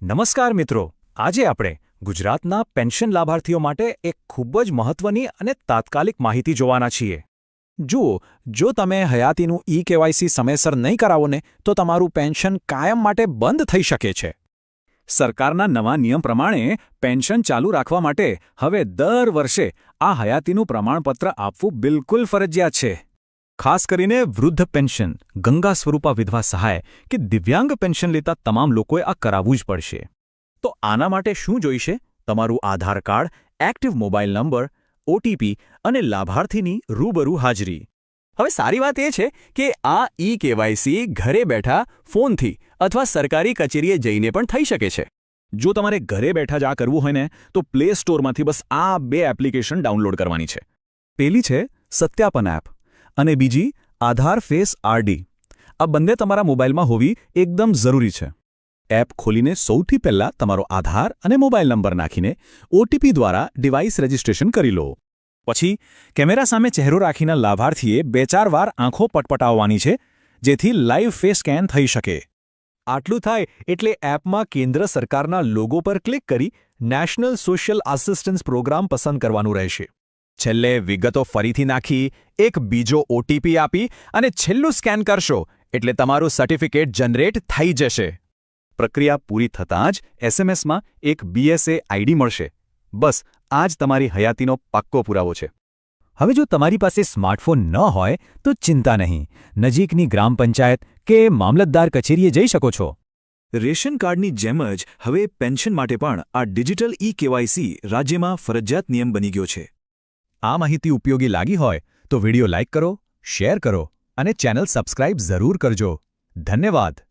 નમસ્કાર મિત્રો, આજે આપણે ગુજરાતના પેન્શન લાભાર્થીઓ માટે એક ખૂબ જ મહત્વની અને તાત્કાલિક માહિતી જોવાના છીએ. જુઓ, જો તમે હયાતીનું ઈ-કેવાયસી સમયસર નહીં કરાવો ને તો તમારું પેન્શન કાયમ માટે બંધ થઈ શકે છે. સરકારના નવા નિયમ પ્રમાણે પેન્શન ચાલુ રાખવા માટે હવે દર વર્ષે આ હયાતીનું પ્રમાણપત્ર આપવું બિલકુલ ફરજિયાત છે. ખાસ કરીને વૃદ્ધ પેન્શન, ગંગા સ્વરૂપા વિધવા સહાય કે દિવ્યાંગ પેન્શન લેતા તમામ લોકોએ આ કરાવવું જ પડશે. તો આના માટે શું જોઈશે? તમારું Aadhaar card, active mobile number, OTP અને લાભાર્થીની રૂબરૂ હાજરી. હવે સારી વાત એ છે કે આ ઈ-કેવાયસી ઘરે બેઠા ફોનથી અથવા સરકારી કચેરીએ જઈને પણ થઈ શકે છે. જો તમારે ઘરે બેઠા જ આ કરવું હોય ને તો પ્લે સ્ટોરમાંથી બસ આ 2 એપ્લિકેશન ડાઉનલોડ કરવાની છે. પહેલી છે સત્યાપન એપ અને બીજી આધાર ફેસ આરડી. આ બંને તમારા મોબાઈલમાં હોવી એકદમ જરૂરી છે. એપ ખોલીને સૌથી પહેલાં તમારો આધાર અને મોબાઈલ નંબર નાખીને ઓટીપી દ્વારા ડિવાઇસ રજિસ્ટ્રેશન કરી લો. પછી કેમેરા સામે ચહેરો રાખીને લાભાર્થીએ 2-4 વાર આંખો પટપટાવવાની છે, જેથી લાઈવ ફેસ સ્કેન થઈ શકે. આટલું થાય એટલે એપમાં કેન્દ્ર સરકારના લોગો પર ક્લિક કરી નેશનલ સોશિયલ આસિસ્ટન્સ પ્રોગ્રામ પસંદ કરવાનું રહેશે. છેલ્લે વિગતો ફરીથી નાખી, એક બીજો ઓટીપી આપી અને છેલ્લું સ્કેન કરશો એટલે તમારું સર્ટિફિકેટ જનરેટ થઈ જશે. પ્રક્રિયા પૂરી થતાં જ એસએમએસમાં એક બીએસએ આઈડી મળશે. બસ આ જ તમારી હયાતીનો પાક્કો પુરાવો છે. હવે જો તમારી પાસે સ્માર્ટફોન ન હોય તો ચિંતા નહીં, નજીકની ગ્રામ પંચાયત કે મામલતદાર કચેરીએ જઈ શકો છો. રેશન કાર્ડની જેમ જ હવે પેન્શન માટે પણ આ ડિજિટલ ઈ-કેવાયસી રાજ્યમાં ફરજિયાત નિયમ બની ગયો છે. આ માહિતી ઉપયોગી લાગી હોય તો વિડિયો લાઇક કરો, શેર કરો અને ચેનલ સબસ્ક્રાઇબ જરૂર કરજો. ધન્યવાદ.